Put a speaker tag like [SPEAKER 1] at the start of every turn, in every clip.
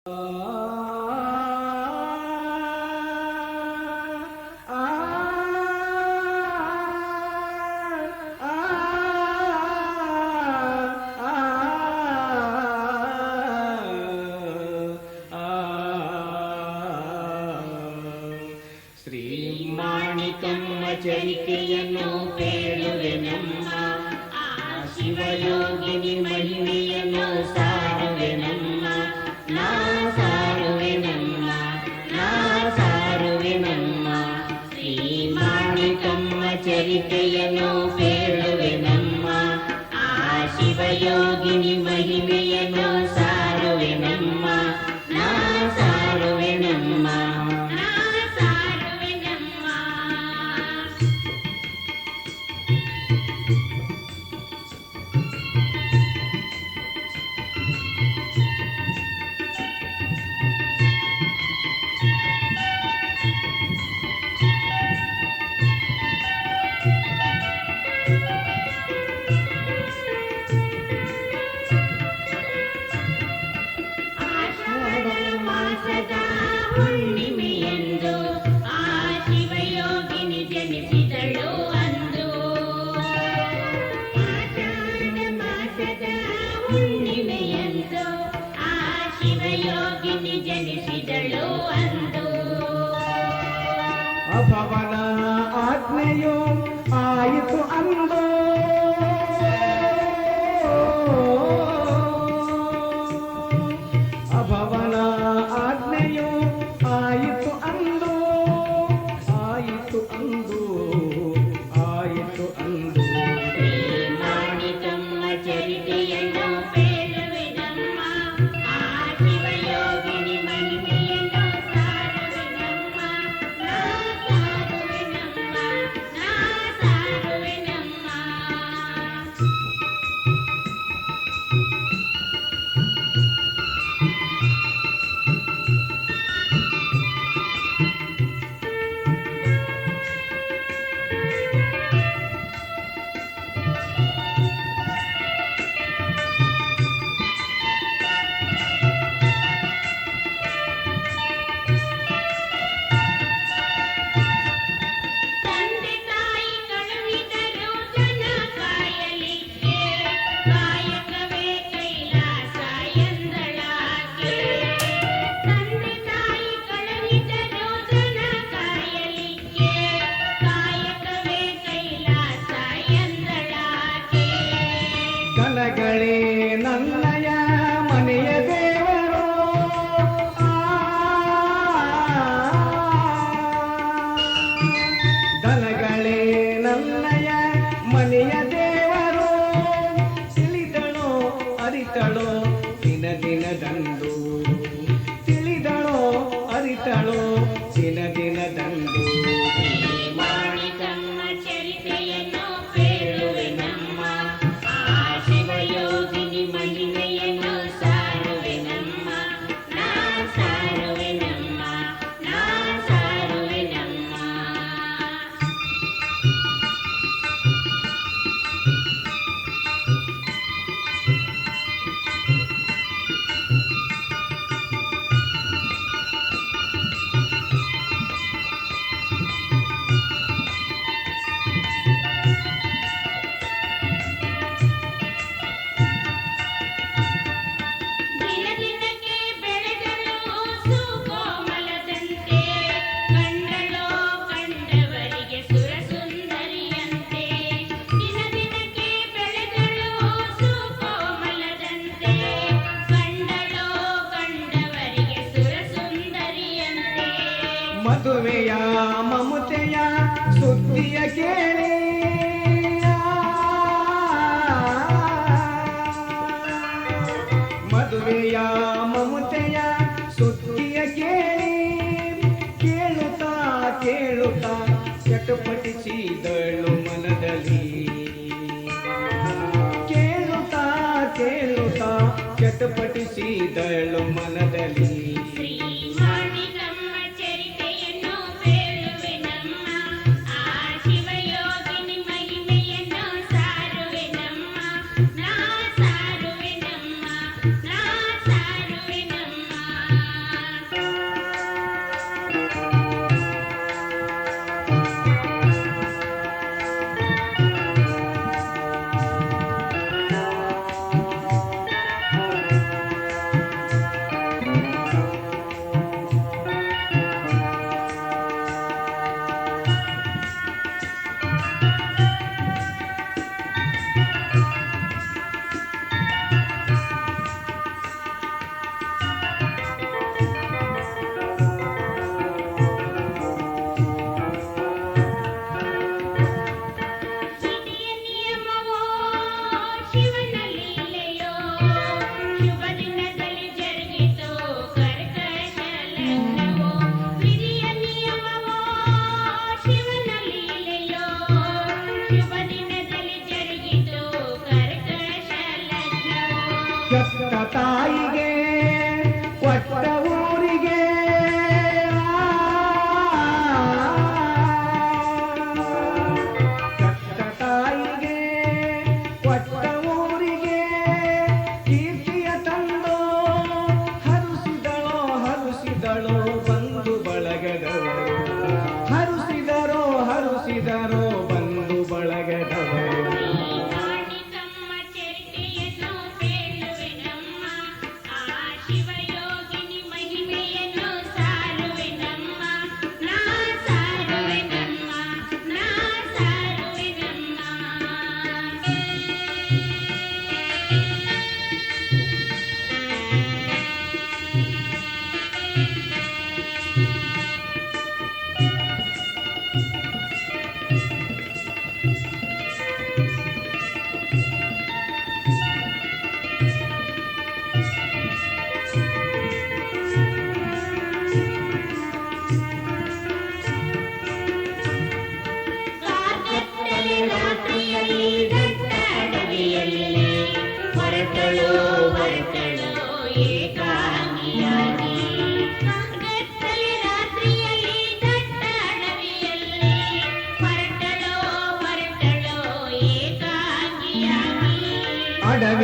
[SPEAKER 1] ಶ್ರೀ ಮಾಣಿಕಮ್ಮ ಚರಿತೆಯನ್ನು ಕೇಳುವೆನಮ್ಮ, ಶಿವಯೋಗಿನಿ ಮಹಿಮೆಯನ್ನು ಸಾರುವೆನಮ್ಮ, ನಾ ಸಾರುವೆನಮ್ಮ, ನಾ ಸಾರುವೆನಮ್ಮ. ಶ್ರೀ ಮಾಣಿಕಮ್ಮ ಚರಿತೆಯನ್ನು ಕೇಳುವೆನಮ್ಮ, ಆ ಶಿವಯೋಗಿನಿ ಮಹಿಮೆಯನ್ನು ಸಾರುವೆನಮ್ಮ, ನಾ ಸಾರುವೆನಮ್ಮ. ಹುಣ್ಣಿಮೆಯಂದು ಆ ಶಿವಯೋಗಿನಿ ಜನಿಸಿದಳು ಅಂದು. ಆಷಾಢ ಮಾಸದ ಹುಣ್ಣಿಮೆಯಂದು ಆ ಶಿವಯೋಗಿನಿ ಜನಿಸಿದಳು ಅಂದು.
[SPEAKER 2] ಅಭವನ ಆಜ್ಞೆಯು ಆಯಿತು ಅಂದು, ಅಭವನ ಆಜ್ಞೆಯು ಆಯಿತು ಅಂದು, ಆಯಿತು ಅಂದು, ಆಯಿತು ಅಂದು.
[SPEAKER 1] ಮಾಣಿಕಮ್ಮ ಚರಿತೆಯನ್ನು ಕೇಳುವೆನಮ್ಮ, ಆ ಶಿವಯೋಗಿನಿ ಮಹಿಮೆಯನ್ನು ಸಾರುವೆನಮ್ಮ, ನಾ ಸಾರುವೆನಮ್ಮ, ನಾ ಸಾರುವೆನಮ್ಮ. ತಂದೆ ತಾಯಿ ಕಳುಹಿದರು ಜನ ಕಾಯಲಿಕ್ಕೆ, ಕಾಯಕವೇ ಕೈಲಾಸ ಎಂದಳಾಕೆ. ತಂದೆ ತಾಯಿ ಕಳುಹಿದರು ಜನ ಕಾಯಲಿಕ್ಕೆ, ಕಾಯಕವೇ ಕೈಲಾಸ ಎಂದಳಾಕೆ.
[SPEAKER 2] ದನಗಳೇ ನನ್ನಯ ಮನೆಯ ದೇವರು, ದನಗಳೇ ನನ್ನಯ ಮನೆಯ ದೇವರು. ತಿಳಿದಳೋ ಅರಿತಳೋ ದಿನ ದಿನದಂದು, ತಿಳಿದಳೋ ಅರಿತಳೋ ದಿನ ದಿನದಂದು.
[SPEAKER 1] ಮಾಣಿಕಮ್ಮ ಚರಿತೆಯನ್ನು ಕೇಳುವೆನಮ್ಮ, ಆ ಶಿವಯೋಗಿನಿ ಮಹಿಮೆಯನ್ನು ಸಾರುವೆನಮ್ಮ, ನಾ ಸಾರುವೆನಮ್ಮ, ನಾ ಸಾರುವೆನಮ್ಮ. ದಿನ ದಿನಕ್ಕೆ ಬೆಳೆದಳು ಸುಕೋಮಲದಂತೆ, ಕಂಡಳೋ ಕಂಡವರಿಗೆ ಸುರಸುಂದರಿಯಂತೆ. ದಿನ ದಿನಕ್ಕೆ ಬೆಳೆದಳು ಸುಕೋಮಲದಂತೆ, ಕಂಡಳೋ ಕಂಡವರಿಗೆ ಸುರಸುಂದರಿಯಂತೆ.
[SPEAKER 2] ಮದುವೆಯ ಮಮತೆಯ ಸುದ್ದಿಯ ಕೇಳಿ, ಮದುವೆಯ ಮಮತೆಯ ಸುದ್ದಿಯ ಕೇಳಿ, ಕೇಳುತ್ತಾ ಕೇಳುತ್ತಾ ಚಟಪಟಿಸಿದಳು ಮನದಲ್ಲಿ, ಕೇಳುತ್ತಾ ಕೇಳುತ್ತಾ ಚಟಪಟಿಸಿದಳು ಮನದಲ್ಲಿ.
[SPEAKER 1] ಶ್ರೀ ಮಾಣಿಕಮ್ಮ ಚರಿತೆಯನ್ನು ಕೇಳುವೆನಮ್ಮ, ಆ ಶಿವಯೋಗಿನಿ ಮಹಿಮೆಯನ್ನು ಸಾರುವೆನಮ್ಮ, ನಾ ಸಾರುವೆನಮ್ಮ, ನಾ ಸಾರುವೆನಮ್ಮ.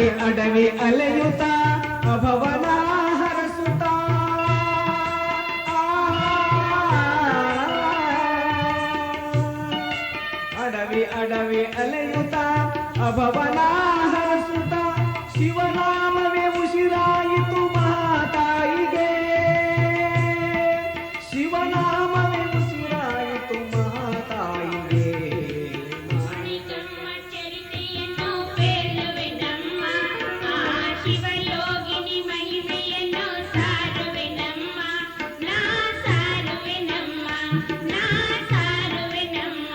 [SPEAKER 2] ಅಡವಿ ಅಡವಿ ಅಲೆಯುತ್ತ ಅಭವನ ಹರಸುತ್ತ ಅಡವಿ ಅಡವಿ ಅಲೆಯುತ್ತ ಅಭವನ ಹರಸುತ್ತ ಶಿವನಾಮವೇ ಉಸಿರಾಯಿತು ಮಹಾತಾಯಿಗೆ ಶಿವನಾಮವೇ ಉಸಿರಾಯಿತು ಮಹಾತಾಯಿಗೆ
[SPEAKER 1] ಮಾಣಿಕಮ್ಮ ಚರಿತೆಯನ್ನು ಬೇಳುವೆನಮ್ಮ ಆ ಶಿವಯೋಗಿನಿ ಮಹಿಮೆಯನ್ನು ಸಾರುವೆನಮ್ಮ ನಾ ಸಾರುವೆನಮ್ಮ ನಾ ಸಾರುವೆನಮ್ಮ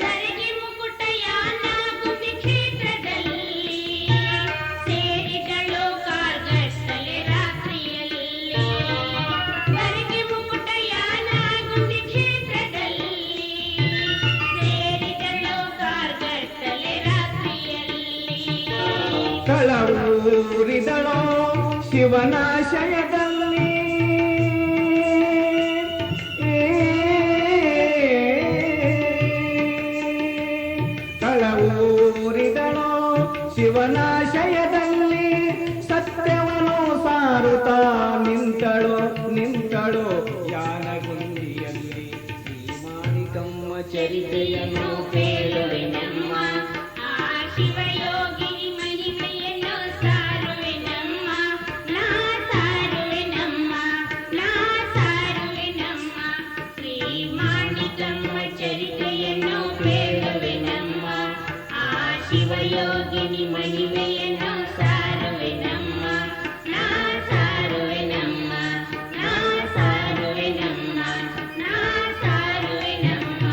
[SPEAKER 1] ಧರೆಗೆ ಮುಕುಟಯಾನ ಗುಂಡಿ ಕ್ಷೇತ್ರದಲ್ಲಿ ಸೇರಿದಳು ಕಾರ್ಗತ್ತಲೆ ರಾತ್ರಿಯಲ್ಲಿ ಧರೆಗೆ ಮುಕುಟಯಾನ ಗುಂಡಿ ಕ್ಷೇತ್ರದಲ್ಲಿ ಸೇರಿದಳು ಕಾರ್ಗತ್ತಲೆ ರಾತ್ರಿಯಲ್ಲಿ
[SPEAKER 2] ಕಳವೂರಿದಳೋ ಶಿವನಾಶಯದಲ್ಲಿ ಕಳವೂರಿದಳೋ ಶಿವನಾಶಯದಲ್ಲಿ ಸತ್ಯವನು ಸಾರುತ್ತಾ ನಿಂತಳೋ ನಿಂತಳೋ ಯಾನಗುಂದಿಯಲ್ಲಿ ಈ ಮಾಣಿಕಮ್ಮ ಚರಿತೆಯನ್ನು
[SPEAKER 1] ಬೇಳುವೆನಮ್ಮ ಆ ಶಿವಯೋಗಿನಿ ಮಹಿಮೆಯನ್ನು ಸಾರುವೆನಮ್ಮ ನಾ ಸಾರುವೆನಮ್ಮ ನಾ ಸಾರುವೆನಮ್ಮ ಶ್ರೀ ಮಾಣಿಕಮ್ಮ ಚರಿತೆಯನ್ನು ಬೇಳುವೆನಮ್ಮ ಆ ಶಿವಯೋಗಿನಿ ಮಹಿಮೆಯನ್ನು ಸಾರುವೆನಮ್ಮ ನಾ ಸಾರುವೆನಮ್ಮ ನಾ ಸಾರುವೆನಮ್ಮ ನಾ ಸಾರುವೆನಮ್ಮ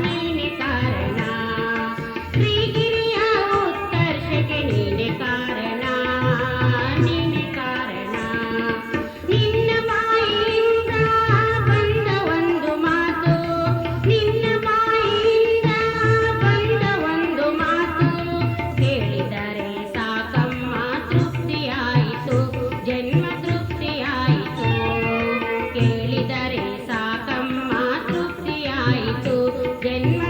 [SPEAKER 1] ನೀನೆ ಕಾರಣ ಶ್ರೀಗಿರಿಯ ಉತ್ಕರ್ಷಕ್ಕೆ ನೀನೆ ಕಾರಣ ನೀನೆ ಕಾರಣ ನಿನ್ನ ಬಾಯಿಯಿಂದ ಬಂದ ಒಂದು ಮಾತು ನಿನ್ನ ಬಾಯಿಯಿಂದ ಬಂದ ಒಂದು ಮಾತು ಕೇಳಿದರೆ ಸಾಕಮ್ಮ ತೃಪ್ತಿಯಾಯಿತು ಜನ್ಮ ತೃಪ್ತಿಯಾಯಿತು ಕೇಳಿದರೆ ಸಾಕಮ್ಮ ತೃಪ್ತಿಯಾಯಿತು ಜನ್ಮ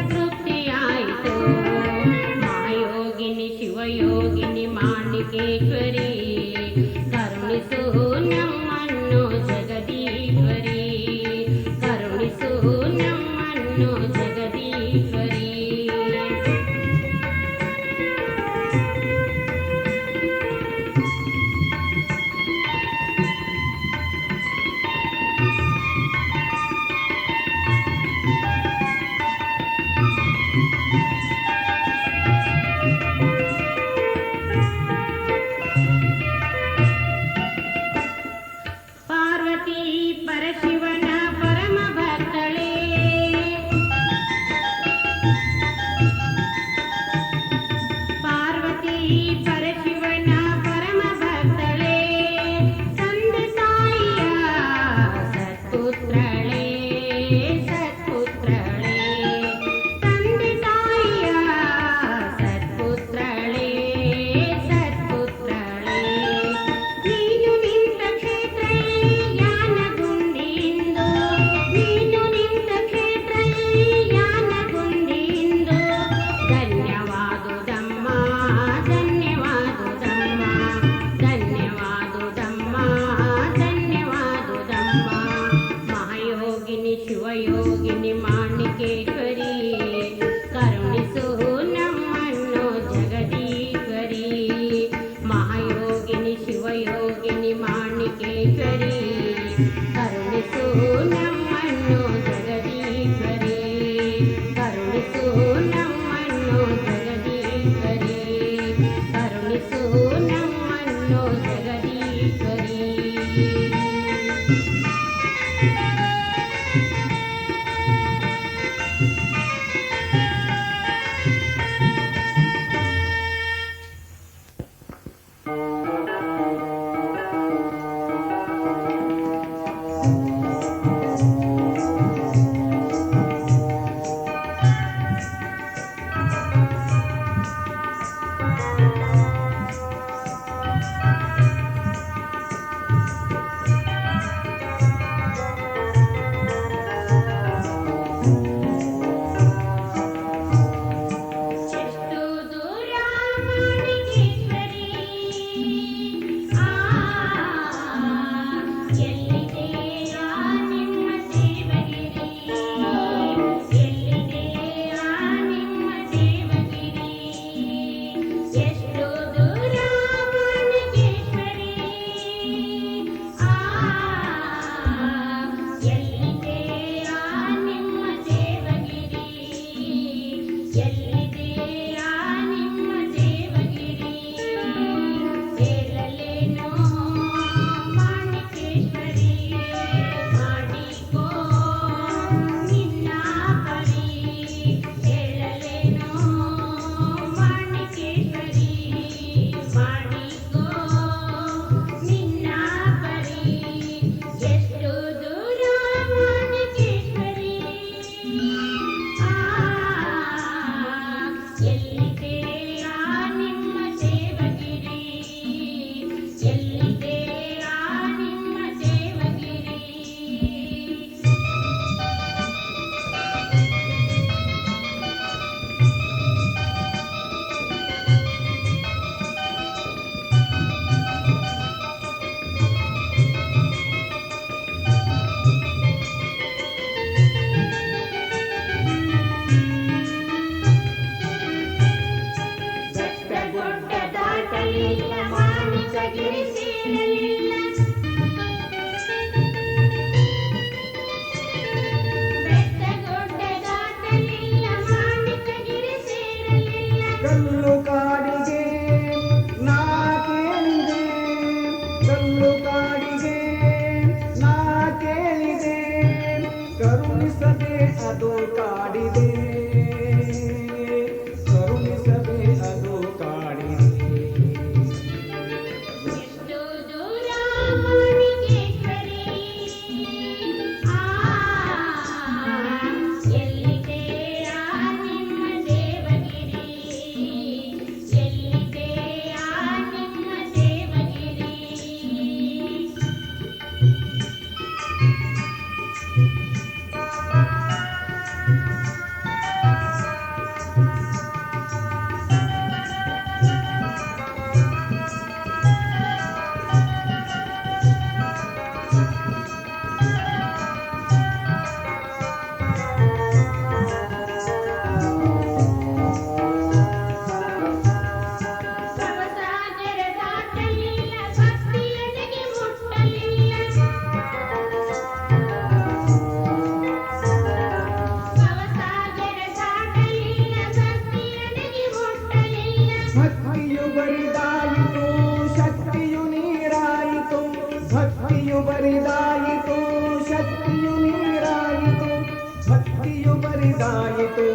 [SPEAKER 2] ಬರಿದಾಯಿತು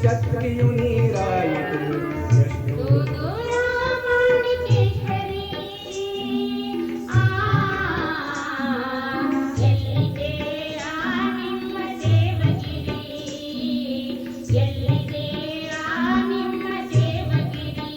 [SPEAKER 2] ಶಕ್ತಿಯು ನೀರಾಯಿತು ಎಷ್ಟು
[SPEAKER 1] ದೂರ ಮಾಣಿಕೇಶ್ವರಿ ಆ ಎಲ್ಲಿದೆ ಆ ನಿಮ್ಮ ದೇವಗಿರಿ ಎಲ್ಲಿದೆ ಆ ನಿಮ್ಮ ದೇವಗಿರಿ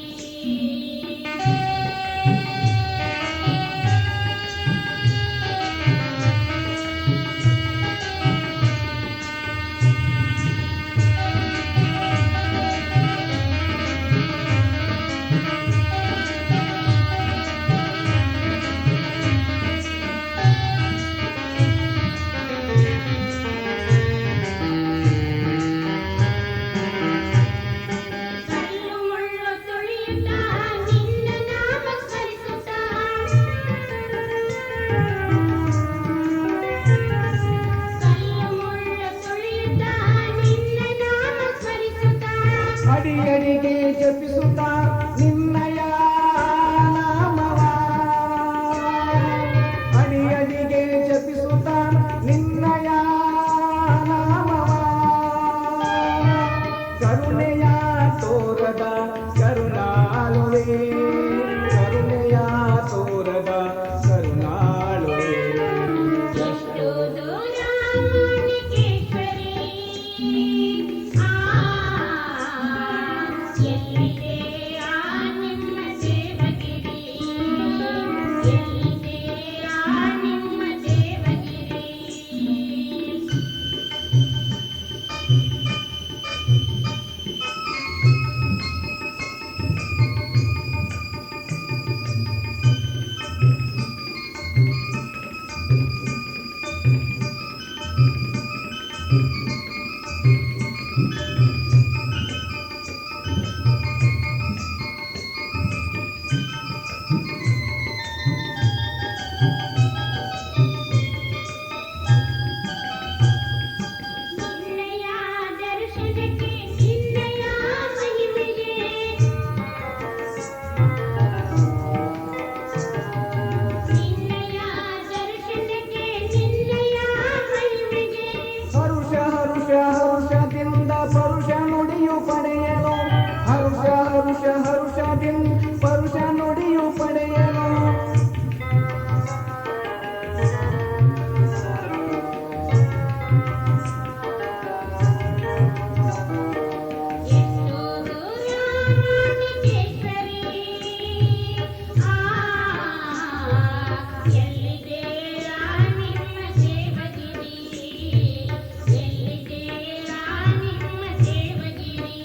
[SPEAKER 1] ಕಲ್ಲು ಮುಳ್ಳು ತುಳಿಯುತ್ತಾ ನಿನ್ನ ನಾಮ ಸ್ಮರಿಸುತ್ತಾ ಕಲ್ಲು ಮುಳ್ಳು ತುಳಿಯುತ್ತಾ ನಿನ್ನ ನಾಮ ಸ್ಮರಿಸುತ್ತಾ
[SPEAKER 2] ಅಡಿಯಡಿಗೆ ಜಪಿಸುತ್ತಾ ನಿನ್ನಯ ನಾಮವ ಅಡಿಯಡಿಗೆ ಜಪಿಸುತ್ತಾ ನಿನ್ನಯ ನಾಮವ ಕರುಣೆಯ ತೋರದ ಕರುಣಾಳುವೆ ಕರುಣೆಯ ತೋರದ ಕರುಣಾಳುವೆ
[SPEAKER 1] ಎಷ್ಟು ದೂರ ಮಾಣಿಕೇಶ್ವರಿ ಆ ಎಲ್ಲಿದೆ ಆ ನಿಮ್ಮ ದೇವಗಿರಿ ಎಲ್ಲಿದೆ ಆ ನಿಮ್ಮ ದೇವಗಿರಿ ನಿನ್ನಯ ದರ್ಶನಕ್ಕೆ ನಿನ್ನಯ ಮಹಿಮೆಗೆ ನಿನ್ನಯ ದರ್ಶನಕ್ಕೆ ನಿನ್ನಯ ಮಹಿಮೆಗೆ
[SPEAKER 2] ಹರುಷ ಹರುಷ ಹರುಷದಿಂದ ಪರುಷ ನುಡಿಯು ಪಡೆಯಲು ಹರುಷ ಹರುಷ ಹರುಷದಿಂದ ಪರುಷ ನುಡಿಯು ಪಡೆಯಲು
[SPEAKER 1] ಎಷ್ಟು ದೂರ ಮಾಣಿಕೇಶ್ವರಿ ಆ ಎಲ್ಲಿದೆ ಆ ನಿಮ್ಮ ದೇವಗಿರಿ ಎಲ್ಲಿದೆ ಆ ನಿಮ್ಮ ದೇವಗಿರಿ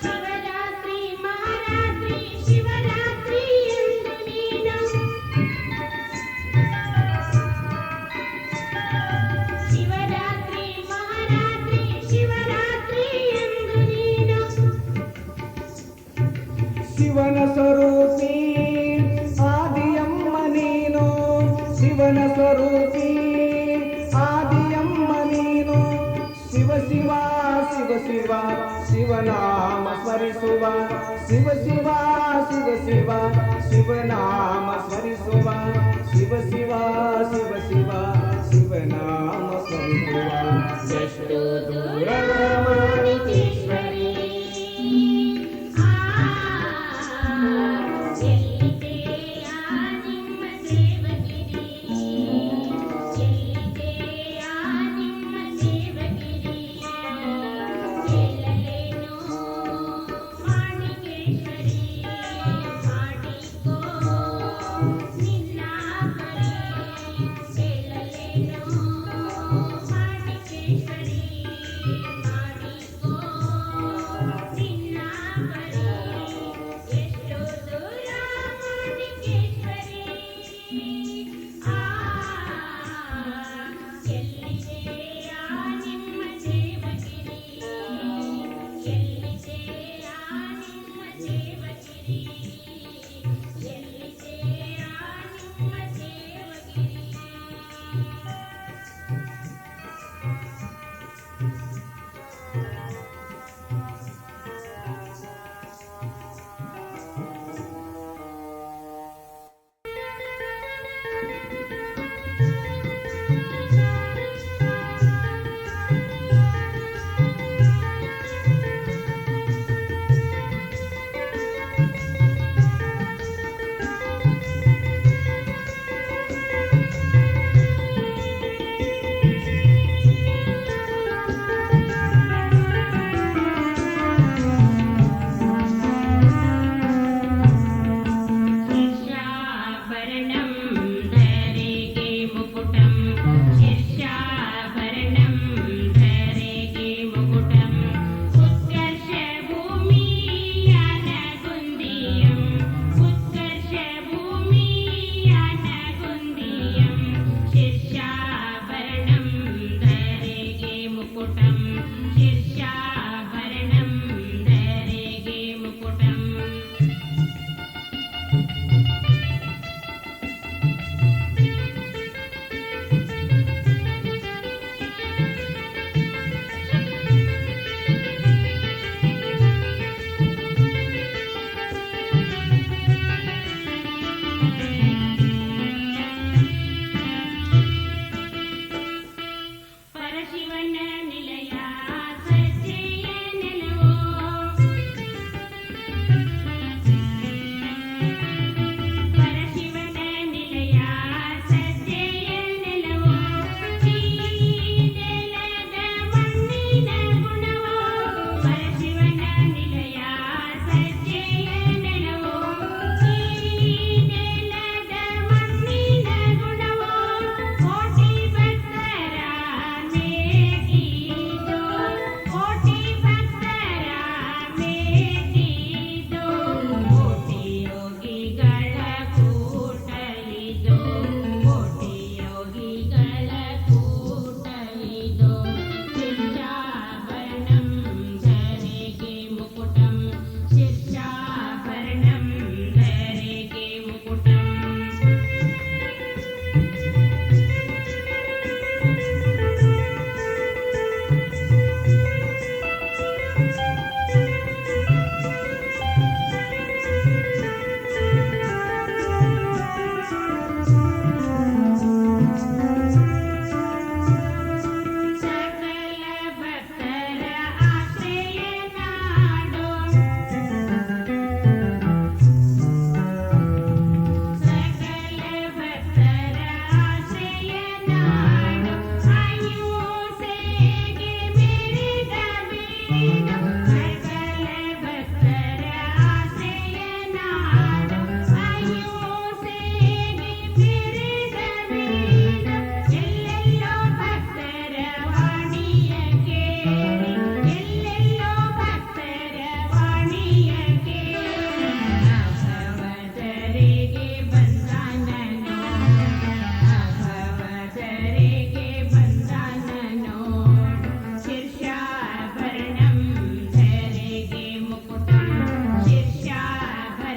[SPEAKER 1] ಶಿವರಾತ್ರಿ ಮಹಾರಾತ್ರಿ ಶಿವರಾತ್ರಿ ಎಂದು ನೀನು ಶಿವರಾತ್ರಿ ಮಹಾರಾತ್ರಿ ಶಿವರಾತ್ರಿ ಎಂದು ನೀನು
[SPEAKER 2] ಶಿವನ ಸ್ವರೂಪಿ ಆದಿಯಮ್ಮ ನೀನು ಶಿವನ ಸ್ವರೂಪಿ ಆದಿಯಮ್ಮ ನೀನು ಶಿವ ಶಿವ ಶಿವ ಶಿವ ಶಿವನಾಮ ಸ್ಮರಿಸುವ ಶಿವ ಶಿವ ಶಿವ ಶಿವ ಶಿವನಾಮ ಸ್ಮರಿಸುವ ಶಿವ ಶಿವ ಶಿವ ಶಿವ ಶಿವನಾಮ ಸ್ಮರಿಸುವ ಎಷ್ಟು ದೂರ ಮಾಣಿಕೇಶ್ವರಿ
[SPEAKER 1] ಆ ಎಲ್ಲಿದೆ ಆ ನಿಮ್ಮ ದೇವಗಿರಿ ಎಲ್ಲಿದೆ ಆ ನಿಮ್ಮ ದೇವಗಿರಿ ಎಲ್ಲಲೇನೋ ಮಾಣಿಕೇಶ್ವರಿ ಮಾಡಿಕೋ ನಿನ್ನ ಪರಿ ಎಲ್ಲಲೇನೋ ಮಾಣಿಕೇಶ್ವರಿ ಮಾಡಿಕೋ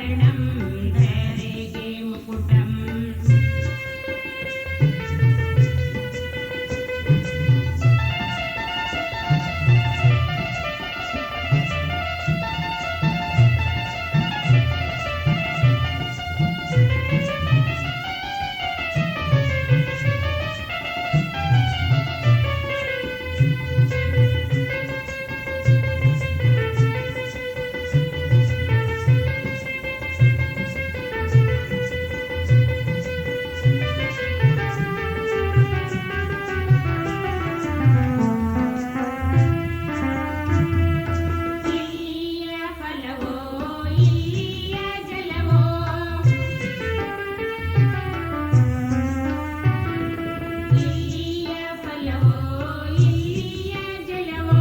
[SPEAKER 1] ಶಿಕ್ಷಾಭರಣಂ ಧರೆಗೆ ಮುಕುಟಂ ಇಲ್ಲಿಯ ಫಲವೋ ಇಲ್ಲಿಯ ಜಲವೋ ಇಲ್ಲಿಯ ಫಲವೋ ಇಲ್ಲಿಯ ಜಲವೋ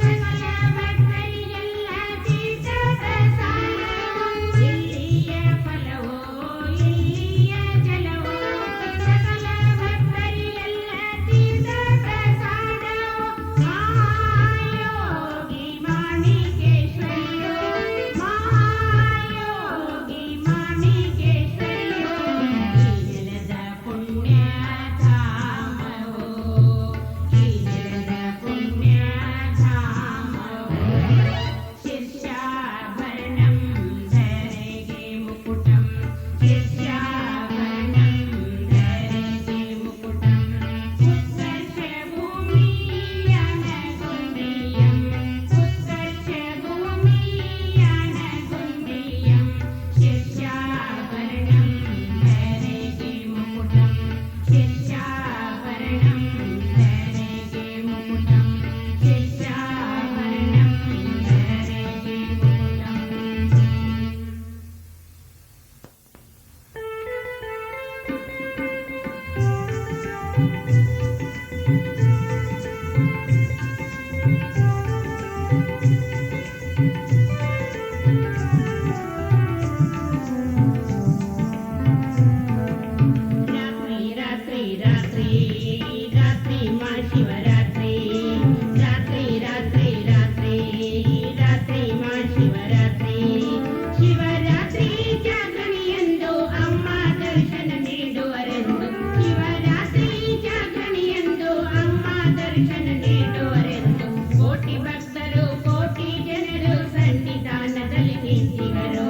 [SPEAKER 1] ಸಕಲ ಭಕ್ತರಿಗೆಲ್ಲ ತೀರ್ಥ ಪ್ರಸಾದವೋ ಇಲ್ಲಿಯ ಫಲವೋ ಇಲ್ಲಿಯ ಜಲವೋ ಸಕಲ ಭಕ್ತರಿಗೆಲ್ಲ ತೀರ್ಥ ಪ್ರಸಾದವೋ ಮಹಾಯೋಗಿ ಮಾಣಿಕೇಶ್ವರಿಯೋ ಮಹಾಯೋಗಿ ಮಾಣಿಕೇಶ್ವರಿಯೋ ಈ ನೆಲದ ಪುಣ್ಯ ಧಾಮವೋ ಈ ನೆಲದ ಪುಣ್ಯ ಧಾಮವೋ ಶಿರ್ಷಾಭರಣಂ ಧರೆಗೆ ಮುಕುಟಂ ಶಿರ್ಷಾಭರಣಂ ಧರೆಗೆ ಮುಕುಟಂ ಉತ್ಕರ್ಷ ಭೂಮಿಯನಗುಂಡಿಯಂ ಉತ್ಕರ್ಷ ಭೂಮಿಯನಗುಂಡಿಯಂ ಶಿರ್ಷಾಭರಣಂ ಧರೆಗೆ ಮುಕುಟಂ ಶಿರ್ಷಾಭರಣಂ ಧರೆಗೆ ಮುಕುಟಂ ಶಿರ್ಷಾಭರಣಂ ಧರೆಗೆ ಮುಕುಟಂ ರಾತ್ರಿ ರಾತ್ರಿ ರಾತ್ರಿ ರಾತ್ರಿ ಮಾ ಶಿವರಾತ್ರಿ ರಾತ್ರಿ ರಾತ್ರಿ ರಾತ್ರಿ ರಾತ್ರಿ ಮಾ ಶಿವರಾತ್ರಿ ಶಿವರಾತ್ರಿ ಜಾಗರಣೆಯಂದು ಅಮ್ಮ ದರ್ಶನ ನೀಡುವರೆಂದು ಶಿವರಾತ್ರಿ ಜಾಗರಣೆಯಂದು ಅಮ್ಮ ದರ್ಶನ ನೀಡುವರೆಂದು ಕೋಟಿ ಭಕ್ತರು ಕೋಟಿ ಜನರು ಸನ್ನಿಧಾನದಲ್ಲಿ ನಿಂತಿಗರು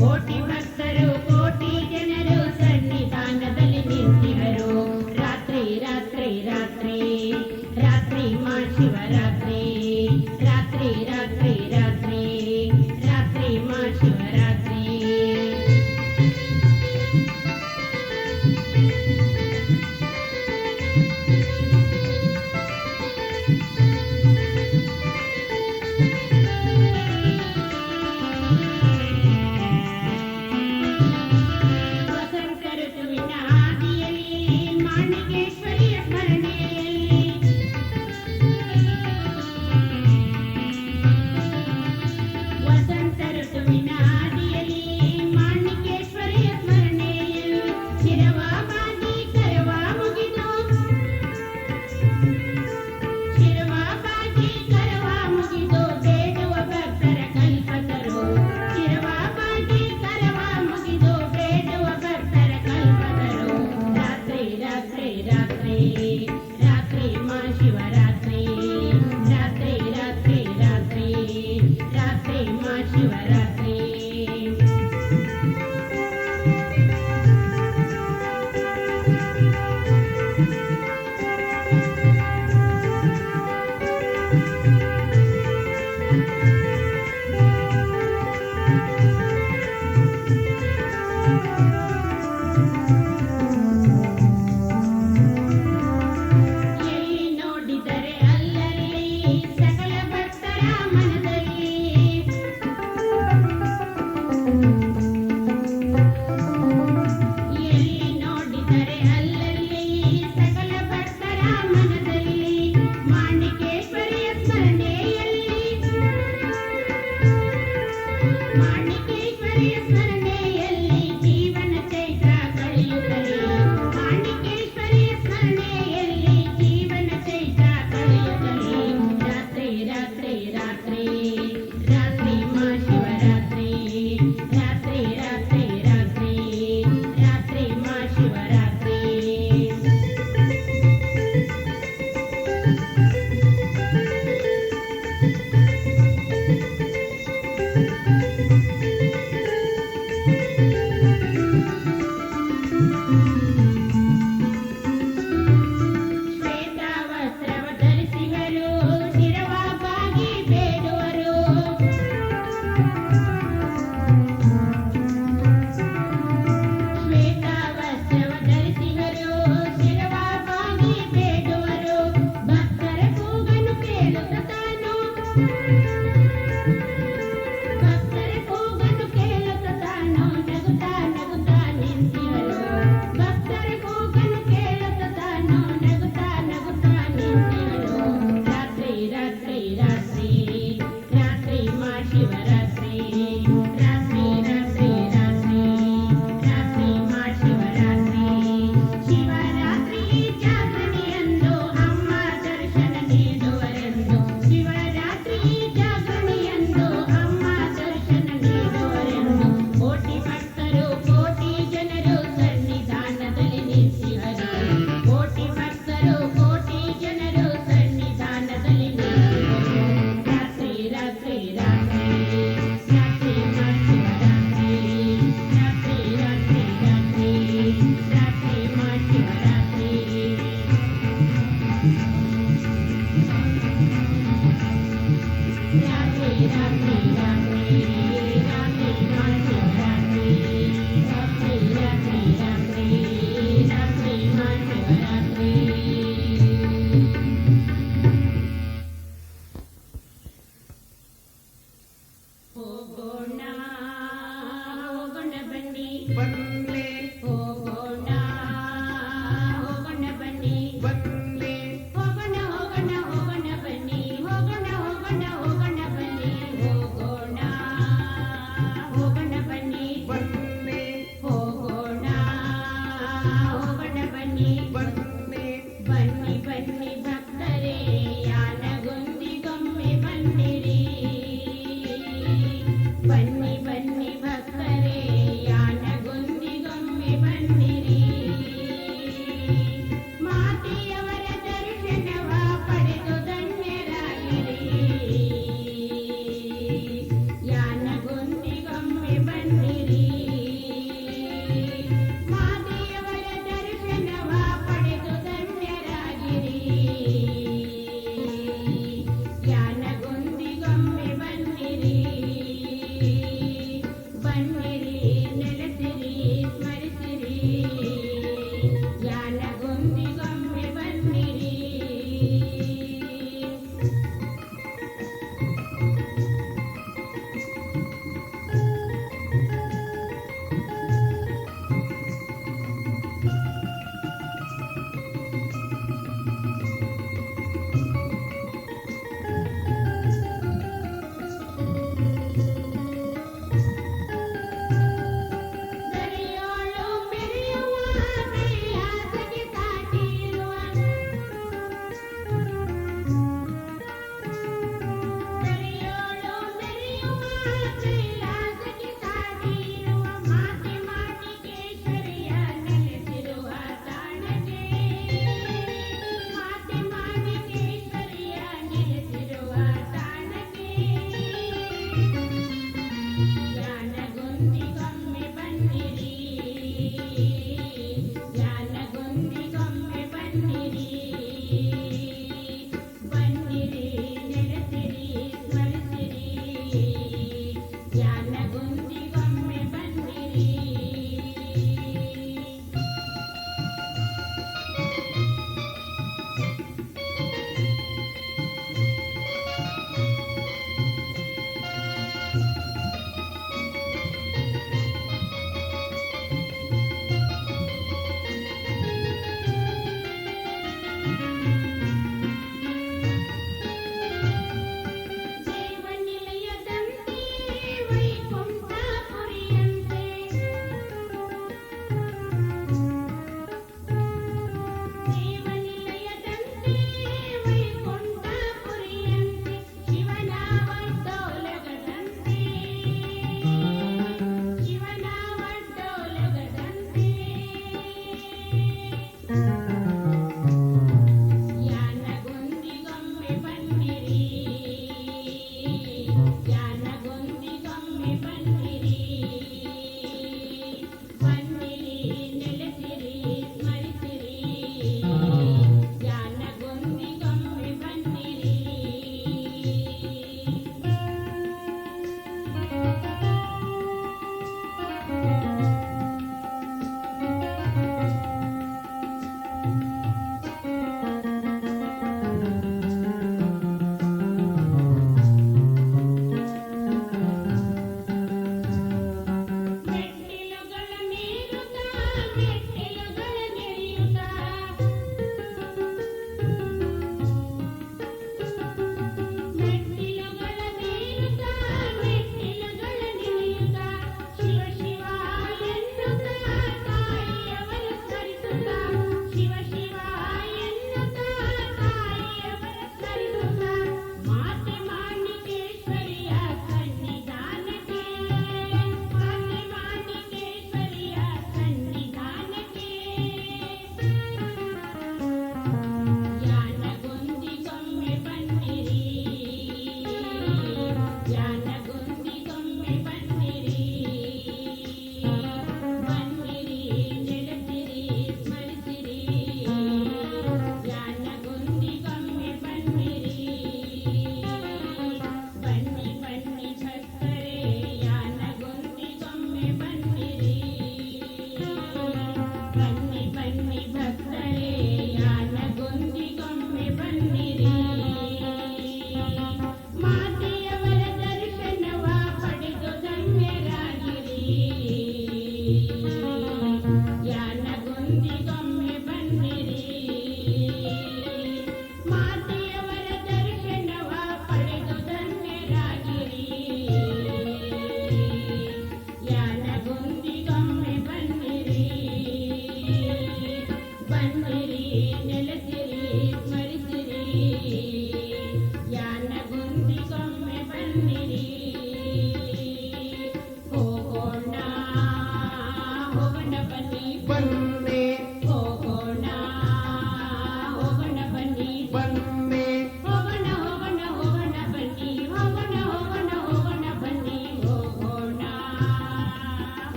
[SPEAKER 1] ಕೋಟಿ ಭಕ್ತರು ಕೋಟಿ ಜನರು ಸನ್ನಿಧಾನದಲ್ಲಿ ನಿಂತಿಗರು ರಾತ್ರಿ ರಾತ್ರಿ ರಾತ್ರಿ ರಾತ್ರಿ ಮಾ ಶಿವರಾತ್ರಿ ರಾತ್ರಿ ರಾತ್ರಿ ರಾತ್ರಿ ರಾತ್ರಿ ಮಾ ಶಿವರಾತ್ರಿ ವಸಂತ ಋತುವಿನ ಆದಿಯಲ್ಲಿ ಮಾಣಿಕೇಶ್ವರಿಯ ಸ್ಮರಣೆಯಲ್ಲಿ ವಸಂತ ಋತುವಿನ ಆದಿಯಲ್ಲಿ ಮಾಣಿಕೇಶ್ವರಿಯ ಸ್ಮರಣೆಯಲ್ಲಿ ಶಿರವಾಬಾಗಿ ಕರವ ಮುಗಿದು ಶಿರವಾಬಾಗಿ ಕರವ ಮುಗಿದು ಬೇಡುವ ಭಕ್ತರ ಕಲ್ಪತರು ಶಿರವಾಬಾಗಿ ಕರವ ಮುಗಿದು ಬೇಡುವ ಭಕ್ತರ ಕಲ್ಪತರು ರಾತ್ರಿ ರಾತ್ರಿ ರಾತ್ರಿ ರಾತ್ರಿ ಮಾ ಶಿವರಾತ್ರಿ ರಾತ್ರಿ ರಾತ್ರಿ ರಾತ್ರಿ ರಾತ್ರಿ ಮಾ ಶಿವರಾತ್ರಿ ಎಲ್ಲಿ ನೋಡಿದರೆ ಅಲ್ಲಲ್ಲಿ ಸಕಲ ಭಕ್ತರ ಮನದಲ್ಲಿ ಎಲ್ಲಿ ನೋಡಿದರೆ ಅಲ್ಲಲ್ಲಿ ಸಕಲ ಭಕ್ತರ ಮನದಲ್ಲಿ ಮಾಣಿಕೇಶ್ವರಿಯ ಸ್ಮರಣೆಯಲ್ಲಿ ಮಾಣಿಕೇಶ್ವರಿಯ ಸ್ಮರಣೆಯಲ್ಲಿ ಜೀವನ ಚೈತ್ರ ಕಳೆಯುತ್ತಲೇ ಮಾಣಿಕೇಶ್ವರಿಯ ಸ್ಮರಣೆಯಲ್ಲಿ ಜೀವನ ಚೈತ್ರ ಕಳೆಯುತ್ತಲೇ ರಾತ್ರಿ ರಾತ್ರಿ ರಾತ್ರಿ ರಾತ್ರಿ ಮಾ ಶಿವರಾತ್ರಿ ರಾತ್ರಿ
[SPEAKER 2] ಬನ್ನಿ
[SPEAKER 1] ಹೋಗೋಣ ಹೋಗೋಣ ಬನ್ನಿ
[SPEAKER 2] ಬನ್ನಿ
[SPEAKER 1] ಹೋಗೋಣ ಹೋಗೋಣ ಹೋಗೋಣ ಬನ್ನಿ ಹೋಗೋಣ ಹೋಗೋಣ ಹೋಗೋಣ ಬನ್ನಿ ಹೋಗೋಣ ಹೋಗೋಣ ಬನ್ನಿ
[SPEAKER 2] ಬನ್ನಿ
[SPEAKER 1] ಹೋಗೋಣ ಹೋಗೋಣ ಬನ್ನಿ
[SPEAKER 2] ಬನ್ನಿ
[SPEAKER 1] ಬನ್ನಿ ಬನ್ನಿ ಭಕ್ತರೇ ಯಾನಗೊಂದಿಗೊಮ್ಮೆ ಬನ್ನಿರಿ ಬನ್ನಿ ಬನ್ನಿ ಭಕ್ತರೇ ಯಾನಗೊಂದಿಗೊಮ್ಮೆ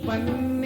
[SPEAKER 2] ಬನ್ನಿ